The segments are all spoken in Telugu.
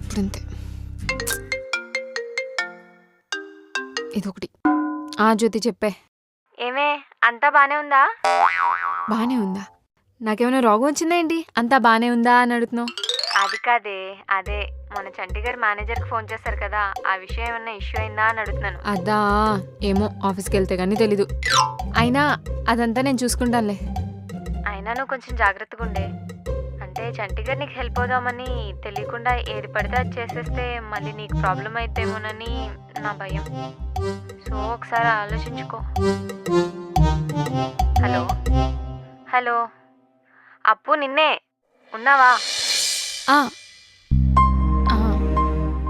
ఎప్పుడంతే. ఇదొకటి. జ్యోతి చెప్పే. ఏమే అంతా బానే ఉందా? బానే ఉందా? నాకేమైనా రోగం వచ్చిందా ఏంటి అంతా బానే ఉందా అని అడుగుతున్నావు? అది కాదే, అదే మన చంటి గారు మేనేజర్కి ఫోన్ చేశారు కదా, ఆ విషయం ఏమన్నా ఇష్యూ అయిందా అని అడుగుతున్నాను. అదా ఏమో, ఆఫీస్కి వెళ్తే కానీ తెలీదు. అయినా అదంతా నేను చూసుకుంటానులే. అయినా నువ్వు కొంచెం జాగ్రత్తగా ఉండే. అంటే చంటి గారు నీకు హెల్ప్ అవుదామని తెలియకుండా ఏది పడితే అది చేసేస్తే మళ్ళీ నీకు ప్రాబ్లం అయితేమోనని నా భయం. సో ఒకసారి ఆలోచించుకో. హలో హలో అప్పు, నిన్నే ఉన్నావా?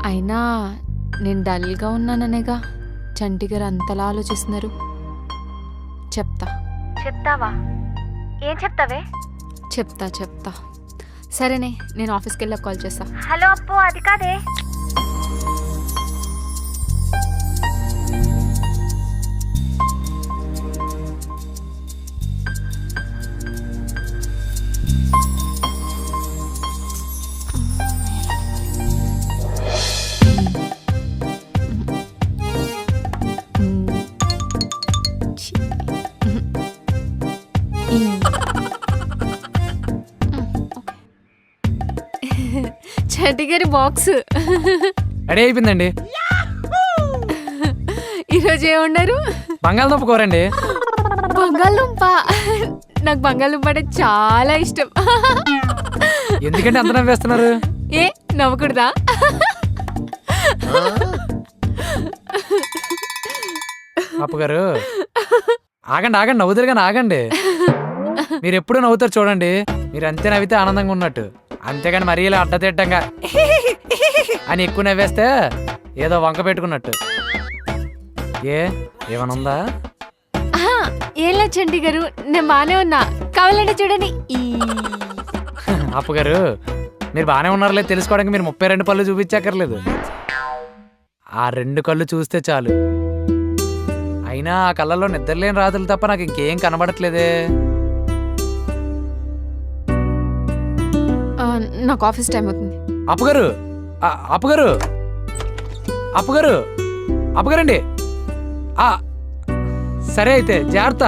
అయినా నేను డల్గా ఉన్నాననేగా చంటి గారు అంతలా ఆలోచిస్తున్నారు. చెప్తావా? ఏం చెప్తావే? చెప్తా. సరేనే, నేను ఆఫీస్కి వెళ్ళాక కాల్ చేస్తా. హలో అప్పు, అది కాదే. చంటి గారి బాక్స్ రెడీ అయిపోయిందండి. ఈరోజు ఏముండారు? బంగాళదుంప కూరండి. బంగాళదుంప? నాకు బంగాళదుంప అంటే చాలా ఇష్టం. ఎందుకంటే అంత నవ్వేస్తున్నారు? ఏ నవ్వకూడదా? అప్పగారు ఆగండి, నవ్వుతారు కానీ ఆగండి. మీరు ఎప్పుడు నవ్వుతారు చూడండి. మీరు అంతే నవ్వితే ఆనందంగా ఉన్నట్టు, అంతేగాని మరీ ఇలా అడ్డతిడ్డంగా అని ఎక్కువ నవ్వేస్తే ఏదో వంక పెట్టుకున్నట్టు. ఏమన్నా ఉందా? ఏం లేదు చంటి గారు, నేను బానే ఉన్నా, కావాలంటే చూడండి. అప్పగారు మీరు బానే ఉన్నారో లేదు తెలుసుకోవడానికి మీరు 32 పళ్ళు చూపించక్కర్లేదు. ఆ 2 కళ్ళు చూస్తే చాలు. అయినా ఆ కళ్ళల్లో నిద్రలేని రాత్రులు తప్ప నాకు ఇంకేం కనబడట్లేదే. నాకు ఆఫీస్ టైం అవుతుంది. అప్పగారండి. సరే అయితే జాగ్రత్త.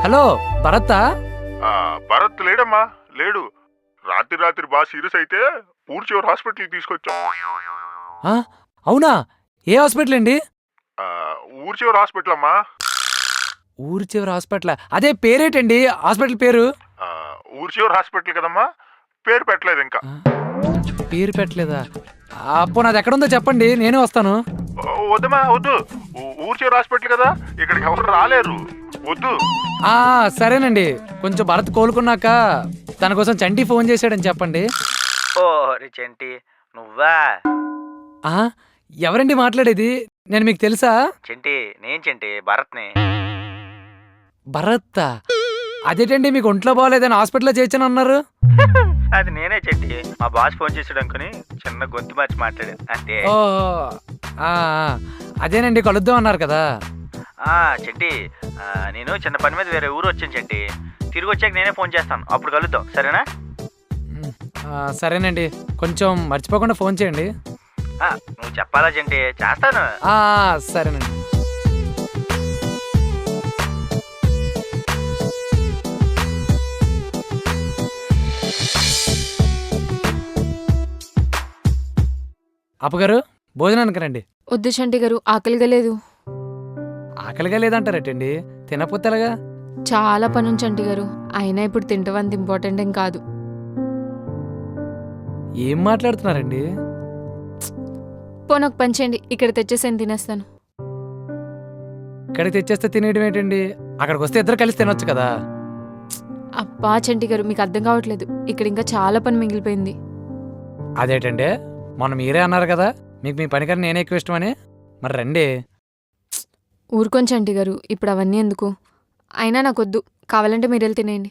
హలో భరత్? భరత్ లేడమ్మా, లేడు. రాత్రి బాగా సీరియస్ అయితే ఊరి చివరి హాస్పిటల్కి తీసుకొచ్చాం. అవునా? ఏ హాస్పిటల్ అండి? ఊరి చివరి హాస్పిటల్ అమ్మా. ఊరి చివరి హాస్పిటల్? అదే పేరేటండి హాస్పిటల్ పేరు? ఊరి చివరి హాస్పిటల్ కదమ్మా, పేరు పెట్టలేదు ఇంకా. పేరు పెట్టలేదా? అప్పు నాది ఎక్కడుందో చెప్పండి, నేనే వస్తాను. వద్దమ్మా, వద్దు. ఊరి చివరి హాస్పిటల్ కదా, ఇక్కడికి ఎవరు రాలేరు, వద్దు. సరేనండి, కొంచెం భరత్ కోలుకున్నాక తన కోసం చంటి ఫోన్ చేశాడని చెప్పండి. ఓ చంటి, నువ్వా? ఎవరండి మాట్లాడేది? నేను మీకు తెలుసా? చంటి, నేను చంటి, భరత్ని. భరత్? అదేటండి మీకు ఒంట్లో బాగోలేదని హాస్పిటల్లో చేర్చాను అన్నారు? అది నేనే చంటి, మా బాస్ ఫోన్ చేసాడు అనుకుని చిన్న గొంతు మార్చి మాట్లాడాను అంతే. అదేనండి, కలుద్దాం అన్నారు కదా. చంటి, నేను చిన్న పని మీద వేరే ఊరు వచ్చాను చంటి. తిరిగి వచ్చాక నేనే ఫోన్ చేస్తాను, అప్పుడు కలుద్దాం, సరేనా? సరేనండి, కొంచెం మర్చిపోకుండా ఫోన్ చేయండి. నువ్వు చెప్పాలా చంటి? చేస్తాను. సరేనండి. అప్పగారు భోజనానికి రండి. వద్దు చంటి గారు, ఆకలిగా లేదు. ఆకలిగా లేదంటారటండి, తినపోతేలాగా? చాలా పని చంటి గారు, అయినా ఇప్పుడు తింటవంత ఇంపార్టెంట్ ఏం కాదు. ఏం మాట్లాడుతున్నారండి? పోనొక పని చేయండి, ఇక్కడ తెచ్చేసాను, తినేస్తాను. ఇక్కడికి తెచ్చేస్తే తినేయడం ఏంటండి? అక్కడికి వస్తే ఇద్దరు కలిసి తినొచ్చు కదా. అబ్బా చంటి గారు, మీకు అర్థం కావట్లేదు, ఇక్కడ ఇంకా చాలా పని మిగిలిపోయింది. అదేటండి, మొన్న మీరే అన్నారు కదా మీకు మీ పని కన్నా నేనే ఎక్కువ ఇష్టమని. మరి రండి. ఊరుకోండి చంటి గారు, ఇప్పుడు అవన్నీ ఎందుకు? అయినా నాకొద్దు, కావాలంటే మీరు వెళ్ళి తినేయండి.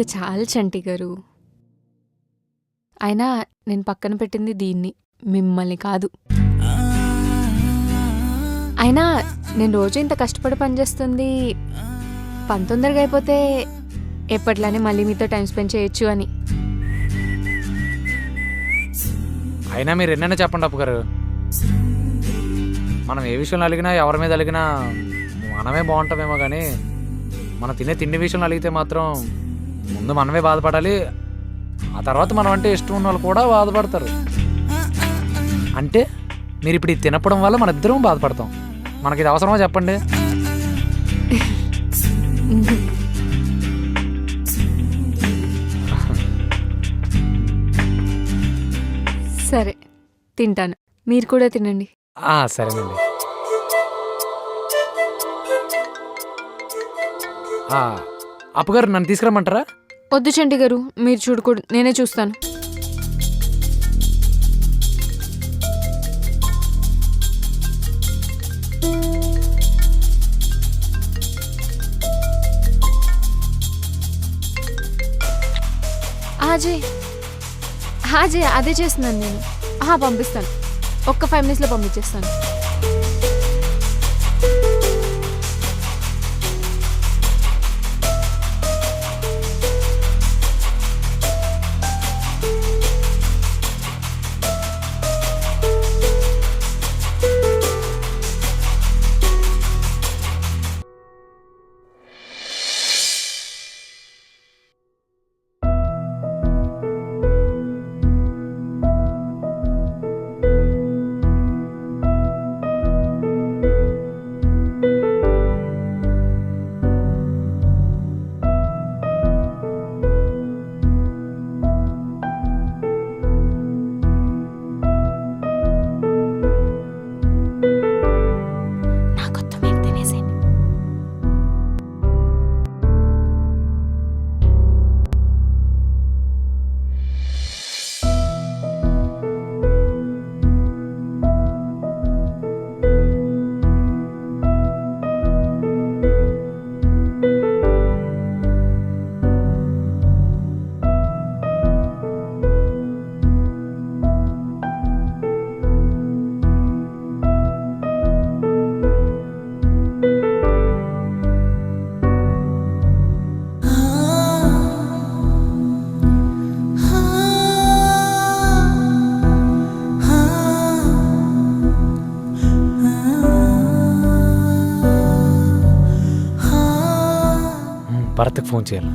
ఇంకా చాలు చంటి గారు. అయినా నేను పక్కన పెట్టింది దీన్ని, మిమ్మల్ని కాదు. అయినా నేను రోజు ఇంత కష్టపడి పనిచేస్తుంది పని తొందరగా అయిపోతే ఎప్పట్లానే మళ్ళీ మీతో టైం స్పెండ్ చేయొచ్చు అని. అయినా మీరు ఎన్నైనా చెప్పండి అప్పు గారు, మనం ఏ విషయంలో అలిగినా ఎవరి మీద అలిగినా మనమే బాగుంటామేమో కానీ మనం తినే తిండి విషయంలో అలిగితే మాత్రం ముందు మనమే బాధపడాలి. ఆ తర్వాత మనం అంటే ఇష్టం ఉన్న వాళ్ళు కూడా బాధపడతారు. అంటే మీరు ఇప్పుడు ఇది తినపడం వల్ల మన ఇద్దరం బాధపడతాం. మనకి ఇది అవసరమా చెప్పండి? సరే తింటాను, మీరు కూడా తినండి. సరేనండి. అప్పుగారు నన్ను తీసుకురమ్మంటారా? వద్దు చంటి గారు, మీరు చూడకూడదు, నేనే చూస్తాను. హాజీ అదే చేస్తున్నాను నేను. పంపిస్తాను, ఒక్క 5 minutesలో పంపించేస్తాను. భరత్కి ఫోన్ చేయాలి.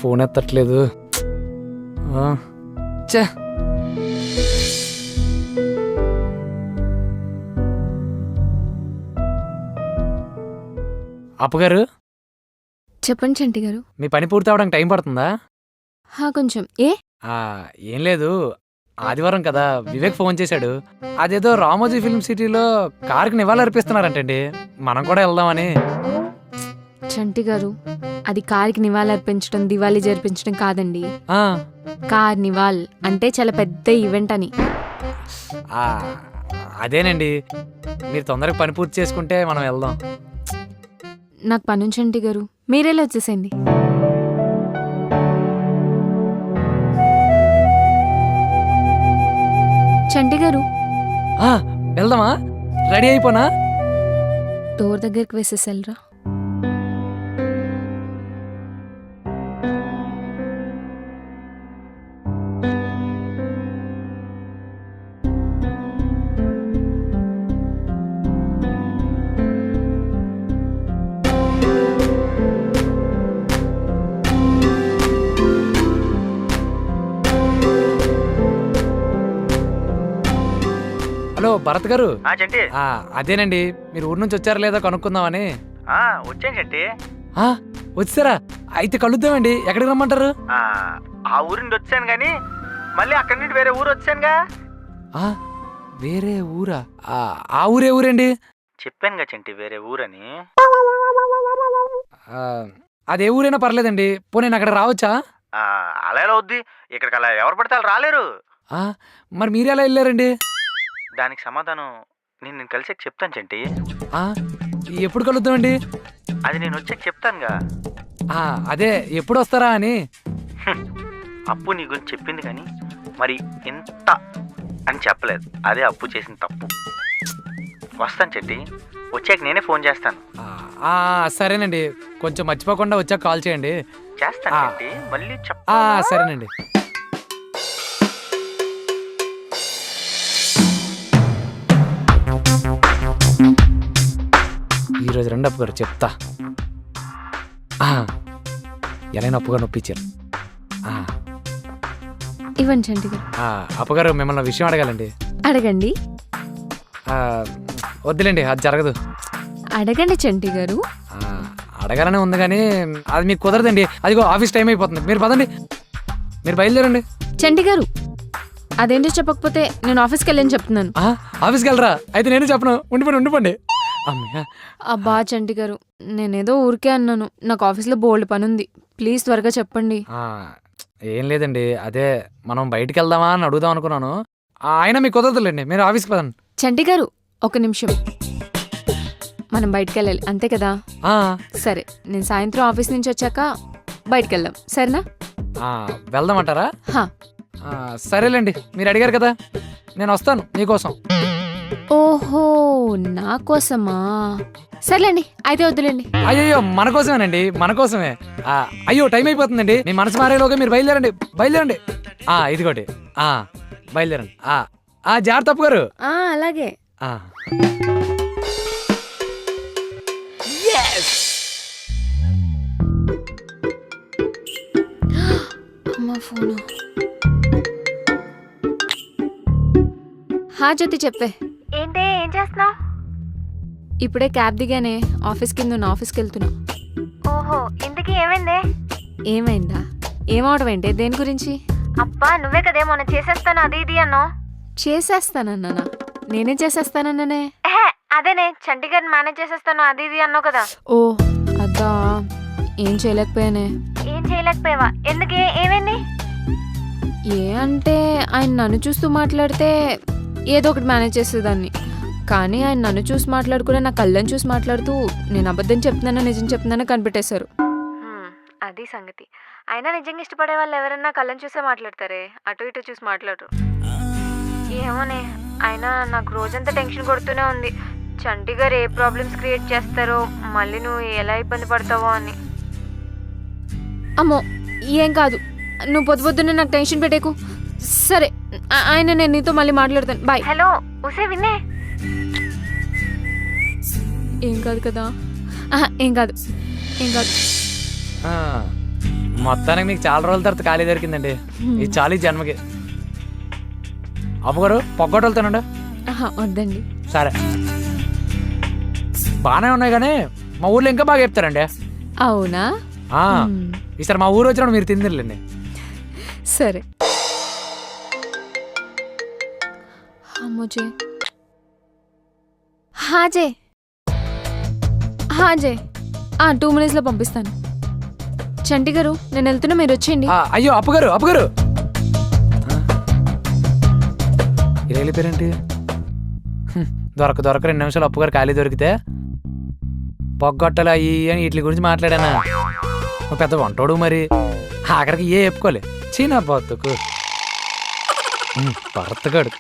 ఫోన్ ఎత్తట్లేదు. అప్పుగారు చెప్పండి చంటి గారు. మీ పని పూర్తి అవడానికి టైం పడుతుందా? కొంచెం. ఏం లేదు, ఆదివారం కదా వివేక్ ఫోన్ చేశాడు. అదేదో రామోజీ ఫిల్మ్ సిటీలో కార్కి నివాళులర్పిస్తున్నారంటండి, మనం కూడా వెళ్దామని. చంటి గారు, అది కార్కి నివాళులర్పించడం దివాళీ జరిపించడం కాదండి. ఆ, కార్నివాల్ అంటే చాలా పెద్ద ఈవెంట్ అని. అదేనండి, మీరు తొందరగా పని పూర్తి చేసుకుంటే మనం వెళ్దాం. నాకు పని ఉంది చంటి గారు, మీరేలా వచ్చేసేయండి. చంటి గారు, వెళ్దామా? రెడీ అయిపోనా? డోర్ దగ్గరికి వేసేసెళ్ళరా. హలో భరత్ గారు. చంటి. అదేనండి, మీరు ఊరు నుంచి వచ్చారా లేదా కనుక్కుందామని. వచ్చాను చంటి. వచ్చారా? అయితే కలుద్దామండి. ఎక్కడికి రమ్మంటారు? ఆ ఊరి నుండి వచ్చాను కానీ మళ్ళీ అక్కడి నుండి వేరే ఊరు వచ్చానుగా. వేరే ఊరా? ఆ ఊరే ఊరండి. చెప్పానుగా చంటి, వేరే ఊరని. అదే ఊరైనా పర్లేదండి, పోనీ నేను అక్కడ రావచ్చా? అలా ఎలా వద్ది, ఇక్కడికి అలా ఎవరు పడితే వాళ్ళు రాలేరు. ఆ, మరి మీరు ఎలా వెళ్ళారండి? దానికి సమాధానం నేను కలిసి చెప్తాను చంటి. ఆ, ఎప్పుడు కలుద్దామండి? అది నేను వచ్చాక చెప్తానుగా. ఆ, అదే ఎప్పుడు వస్తారా అని. అప్పు నీ గురించి చెప్పింది కానీ మరి ఎంత అని చెప్పలేదు. అదే అప్పు చేసిన తప్పు. వస్తాను చెట్టి, వచ్చాక నేనే ఫోన్ చేస్తాను. ఆ, సరేనండి, కొంచెం మర్చిపోకుండా వచ్చాక కాల్ చేయండి. చేస్తాను ఆ. చెట్టి, మళ్ళీ ఆ, సరేనండి. ఈరోజు రండి అప్పు గారు, చెప్తా. ఎలా అప్పు గారు నొప్పించారు. ఇవ్వండి చంటి గారు. అప్పు గారు మిమ్మల్ని ఒక విషయం అడగాలండి. అడగండి. ఆ, వద్దులేండి, అది జరగదు. అడగండి చంటి గారు. అడగాలనే ఉంది కానీ అది మీకు కుదరదండి. అదిగో ఆఫీస్ టైం అయిపోతుంది. మీరు పదండి, మీరు బయలుదేరండి. చంటి గారు, అదేంటో చెప్పకపోతే నేను ఆఫీస్కి వెళ్ళని చెప్తున్నాను. ఆఫీస్కి వెళ్ళరా? అయితే నేను చెప్పను. ఉండిపోండి. అమ్మయ్య. అబ్బా చంటి గారు, నేనేదో ఊరికే అన్నాను. నాకు ఆఫీస్లో బోల్డ్ పని ఉంది. ప్లీజ్ త్వరగా చెప్పండి. ఏం లేదండి, అదే మనం బయటికి వెళ్దామా అని అడుగుదాం అనుకున్నాను. అయినా మీకు కుదరదులేండి, మీరు ఆఫీస్కి పదండి. చంటి గారు, ఒక నిమిషం. మనం బయటికి వెళ్ళాలి అంతే కదా? సరే, నేను సాయంత్రం ఆఫీస్ నుంచి వచ్చాక బయటికి వెళ్దాం, సరేనా? వెళ్దామంటారా? హా. సరేలేండి, మీరు అడిగారు కదా, నేను వస్తాను మీకోసం. ఓహో, నా కోసమా? సర్లేండి, అయితే వద్దులేండి. అయ్యో, మన కోసమేనండి, మన కోసమే. అయ్యో, టైం అయిపోతుందండి. మీ మనసు మారేలోగా మీరు బయలుదేరండి. ఇదిగోటి, బయలుదేరండి. జాగ్రత్త అప్పు గారు. అలాగే. అమ్మా ఫోను. హా జ్యోతి, చెప్పే. ఏంటి, ఏం చేస్తున్నావు? ఇప్పుడే క్యాబ్ దిగానే, ఆఫీస్ కింద ఉన్న ఆఫీస్కి వెళ్తున్నా. ఓహో, ఇంతకీ ఏమైందే? ఏమైందా? ఏమవడం ఏంటి? దేని గురించి? అబ్బా, నువ్వే కదే మొన్న చేసేస్తాను అది ఇది అన్నావు. చేసేస్తానన్నానా? నేనేం చేసేస్తానన్నానే? అదేనే, చంటి గారిని మేనేజ్ చేసేస్తాను అది ఇది అన్నావు కదా. ఓ అదా, ఏం చేయలేకపోయానే. ఏం చేయలేకపోయావా? ఎందుకే, ఏమైంది? ఏ అంటే ఆయన నన్ను చూస్తూ మాట్లాడితే ఏదో ఒకటి మేనేజ్ చేసేదాన్ని. కానీ ఆయన నన్ను చూసి మాట్లాడుకునే నా కళ్ళని చూసి మాట్లాడుతూ నేను అబద్ధం చెప్తున్నానో నిజం చెప్తున్నానో కనిపెట్టేశారు. అది సంగతి. అయినా నిజంగా ఇష్టపడే వాళ్ళు ఎవరన్నా కళ్ళని చూసే మాట్లాడతారే, అటు ఇటు చూసి మాట్లాడరు. ఏమోనే, అయినా నాకు రోజంతా టెన్షన్ కొడుతూనే ఉంది. చంటి గారు ఏ ప్రాబ్లమ్స్ క్రియేట్ చేస్తారో, మళ్ళీ నువ్వు ఎలా ఇబ్బంది పడతావో అని. అమ్మో, ఏం కాదు, నువ్వు పొద్దున్నే నాకు టెన్షన్ పెట్టేకు. సరే, ఆయన నేను నీతో మళ్ళీ మాట్లాడతాను. బాయ్. హలో, ఉసే విన్నే. ఏం కాదు కదా? ఏం కాదు. మొత్తానికి మీకు చాలా రోజుల తర్వాత ఖాళీ దొరికిందండి. ఇది చాలు ఈ జన్మకి. అప్పు గారు, పొగ్గొట్టలు తినండి. వద్దండి. సరే, బాగానే ఉన్నాయి కానీ మా ఊర్లో ఇంకా బాగా చెప్తారండి. అవునా? ఈసారి మా ఊరు వచ్చినప్పుడు మీరు తిందిర్లేండి. సరే. मुझे హాజే 2 minutesలో పంపిస్తాను. చంటి గారు, నేను వెళ్తున్నా, మీరు వచ్చేయండి. అయ్యో, అప్పు గారు ఇలా వెళ్ళిపోయారండి. దొరక 2 నిమిషాలు అప్పు గారు ఖాళీ దొరికితే పొగ్గొట్టలు అయ్యి అని వీటి గురించి మాట్లాడానా? నువ్వు పెద్ద వంటోడు, మరి ఆఖరికి ఏ చెప్పుకోలే. చీనా బతుకు భరత్గాడు.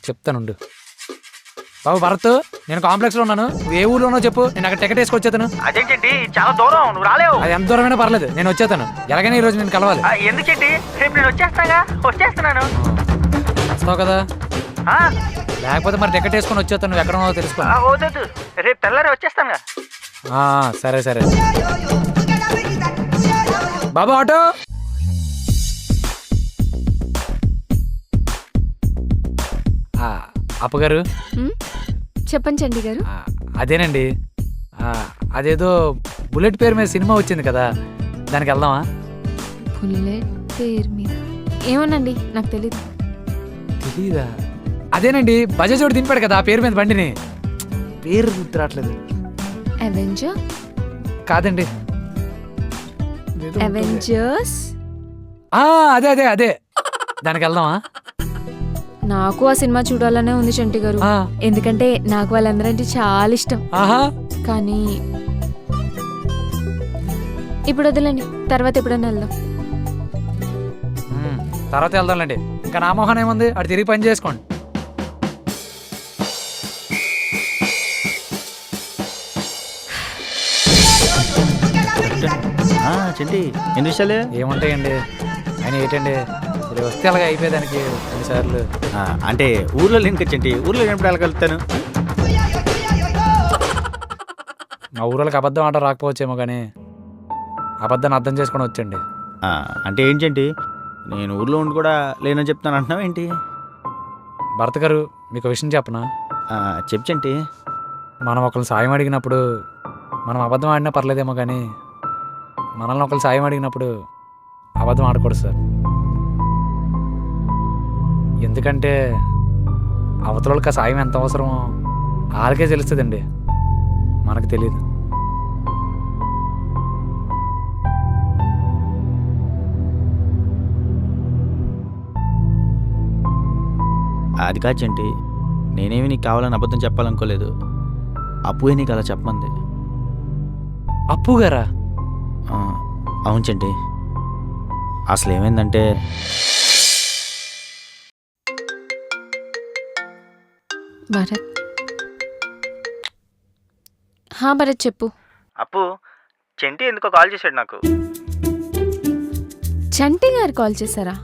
చెప్తానుండు. బాబు భరత్, నేను కాంప్లెక్స్ లో ఉన్నాను. నువ్వు ఏ ఊర్లోనో చెప్పు, నేను అక్కడ టికెట్ వేసుకొచ్చేతాను. అదేంటి, చాలా దూరం, నువ్వు రాలేవు. అది ఎంత దూరమైనా పర్లేదు, నేను వచ్చేతాను. ఎలాగైనా ఈ రోజు నేను కలవాలి. ఎందుకంటే రేపు నేను వచ్చేస్తున్నాను. వస్తావు కదా? లేకపోతే మరి టికెట్ వేసుకొని వచ్చేస్తాను. నువ్వు ఎక్కడ ఉన్నావో తెలుసుకో. వద్దు, రేపు తెల్లారి వచ్చేస్తాను. సరే. బాబు ఆటో. అప్పు గారు, చెప్పండి చండి గారు. అదేనండి, అదేదో బుల్లెట్ పేరు మీద సినిమా వచ్చింది కదా, దానికి వెళ్దామా? బుల్లెట్ పేరు మీద ఏమోనండి, నాకు తెలీదా? అదేనండి, బజాజ్ వాడు దింపాడు కదా ఆ పేరు మీద బండిని. పేరు గుర్తు రావట్లేదు. అవెంజర్ కాదండి, ఇదేదో ఉంటుంది. అవెంజర్స్. అదే అదే అదే దానికి వెళ్దామా? నాకు ఆ సినిమా చూడాలనే ఉంది చంటి గారు. ఆ, ఎందుకంటే నాకు వాళ్ళందరంటే చాలా ఇష్టం. ఆహా కానీ ఇప్పుడు వదిలేండి, తర్వాత ఎప్పుడైనా వెళ్దాం. తర్వాత వెళ్దాంలేండి. ఇంకా నా మొహన్ ఏముంది, అటు తిరిగి పని చేసుకోండి. చెంటి ఎన్ని విషయాలు? ఏముంటాయండి ఆయన ఏంటండి, ఇలా వస్తే అలాగే అయిపోయేదానికి కొన్నిసార్లు. అంటే ఊర్లో లేని కదా చెంటి, ఊర్లో లేనప్పుడు వెళ్ళగలుగుతాను. మా ఊరోళ్ళకి అబద్ధం ఆట రాకపోవచ్చేమో కానీ అబద్ధాన్ని అర్థం చేసుకొని వచ్చండి. అంటే ఏంటంటి, నేను ఊర్లో ఉండి కూడా లేనని చెప్తాను అంటున్నావు ఏంటి? భరత్ గారు మీకు విషయం చెప్పనా? చెప్పు చెంటి. మనం ఒకరిని సాయం అడిగినప్పుడు మనం అబద్ధం ఆడినా పర్లేదేమో కానీ మనల్ని ఒకరు సాయం అడిగినప్పుడు అబద్ధం ఆడకూడదు సార్. ఎందుకంటే అవతలకి ఆ సాయం ఎంత అవసరమో వాళ్ళకే తెలుస్తుందండి, మనకు తెలియదు. అది కాదు చెంటి, నేనేమి నీకు కావాలని అబద్ధం చెప్పాలనుకోలేదు. అప్పుయే నీకు అలా చెప్పమంది. అప్పు గారా? అవును చెంటి, అసలు ఏమైందంటే భరత్. భరత్ చెప్పు. అప్పు చెంటి ఎందుకో కాల్ చేశాడు నాకు. చంటి గారు కాల్ చేశారా?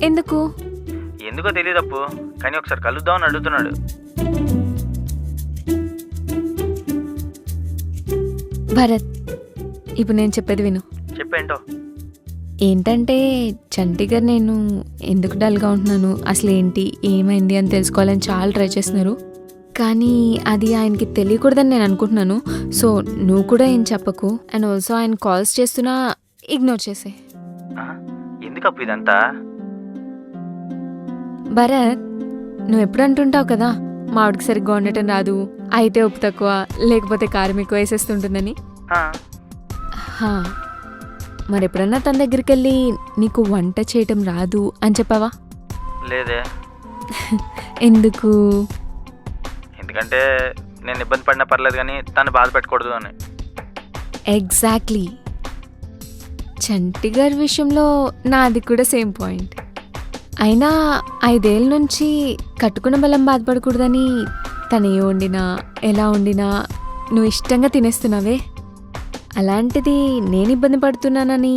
ఎందుకు? ఎందుకో తెలియదు అప్పు, కానీ ఒకసారి కలుద్దామని అడుగుతున్నాడు. భరత్, ఇప్పుడు నేను చెప్పేది విను. చెప్పేంటో. ఏంటంటే చంటి గారు నేను ఎందుకు డల్గా ఉంటున్నాను, అసలు ఏంటి ఏమైంది అని తెలుసుకోవాలని చాలా ట్రై చేస్తున్నారు. కానీ అది ఆయనకి తెలియకూడదని నేను అనుకుంటున్నాను. సో నువ్వు కూడా ఏం చెప్పకు. అండ్ ఆల్సో ఆయన కాల్స్ చేస్తున్నా ఇగ్నోర్ చేసే. ఎందుకు అప్పు ఇదంతా? భరత్, నువ్వు ఎప్పుడు అంటుంటావు కదా మావిడికి సరిగ్గా ఉండటం రాదు, అయితే ఉప్పు తక్కువ లేకపోతే కారం ఎక్కువ వేసేస్తుంటుందని. మరి ఎప్పుడన్నా తన దగ్గరికి వెళ్ళి నీకు వంట చేయటం రాదు అని చెప్పావా? లేదే. ఎందుకు? ఎందుకంటే నేను ఇబ్బంది పడినా పర్లేదు కానీ తను బాధ పెట్టకూడదు అని. ఎగ్జాక్ట్లీ. చంటి గారి విషయంలో నాది కూడా సేమ్ పాయింట్. అయినా 5 ఏళ్ళ నుంచి కట్టుకున్న బలం బాధపడకూడదని తను ఏ వండినా ఎలా వండినా నువ్వు ఇష్టంగా తినేస్తున్నావే. అలాంటిది నేను ఇబ్బంది పడుతున్నానని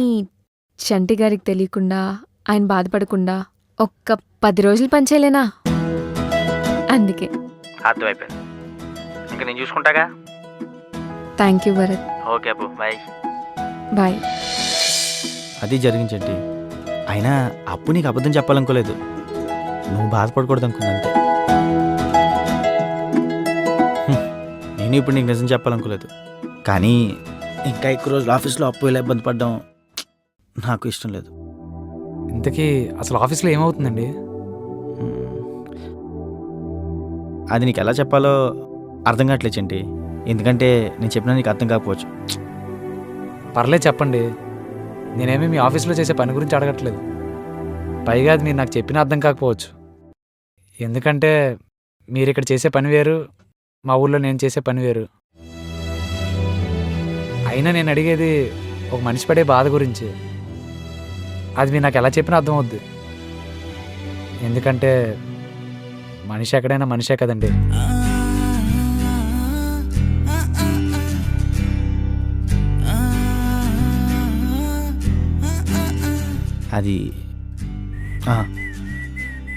చంటి గారికి తెలియకుండా ఆయన బాధపడకుండా ఒక్క 10 రోజులు పనిచేయలేనా? అందుకే. అర్థమైపోయింది, ఇంకా నేను చూసుకుంటాగా. Thank you Bharat. Okay Appu, bye. Bye. అది జరిగించండి. అయినా అప్పు నీకు అబద్ధం చెప్పాలనుకోలేదు, నువ్వు బాధపడకూడదు అనుకుందంతే. నేను ఇప్పుడు నీకు నిజం చెప్పాలనుకోలేదు, కానీ ఇంకా ఎక్కువ రోజులు ఆఫీస్లో అప్పు ఇలా ఇబ్బంది పడడం నాకు ఇష్టం లేదు. ఇంతకీ అసలు ఆఫీస్లో ఏమవుతుందండి? అది నీకు ఎలా చెప్పాలో అర్థం కావట్లేదు చెంటి, ఎందుకంటే నేను చెప్పినా నీకు అర్థం కాకపోవచ్చు. పర్లేదు చెప్పండి, నేనేమీ మీ ఆఫీస్లో చేసే పని గురించి అడగట్లేదు. పైగా అది మీరు నాకు చెప్పినా అర్థం కాకపోవచ్చు, ఎందుకంటే మీరు ఇక్కడ చేసే పని వేరు, మా ఊళ్ళో నేను చేసే పని వేరు. అయినా నేను అడిగేది ఒక మనిషి పడే బాధ గురించి. అది మీరు నాకు ఎలా చెప్పినా అర్థమవుద్ది, ఎందుకంటే మనిషి ఎక్కడైనా మనిషే కదండి. అది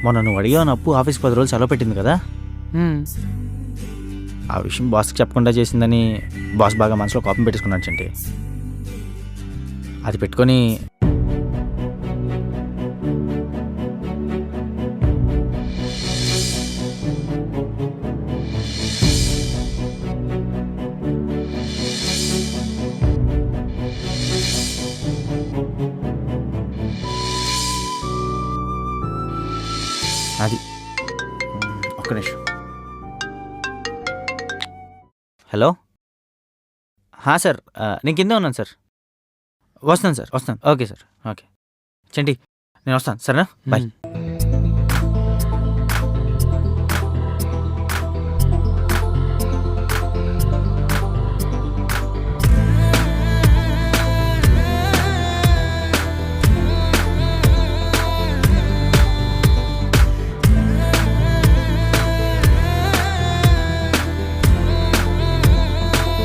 మొన్న నువ్వు అడిగావు అప్పు ఆఫీస్ 10 రోజులు సెలవు పెట్టింది కదా. ఆ విషయం బాస్కి చెప్పకుండా చేసిందని బాస్ బాగా మనసులో కోపం పెట్టేసుకున్నాడు చెంటి. అది పెట్టుకొని అది ఒక్క నిమిషం. హలో. సార్ నేను కింద ఉన్నాను సార్. వస్తాను సార్, వస్తాను. Okay sir, okay. చంటి నేను వస్తాను, సరేనా? బాయ్.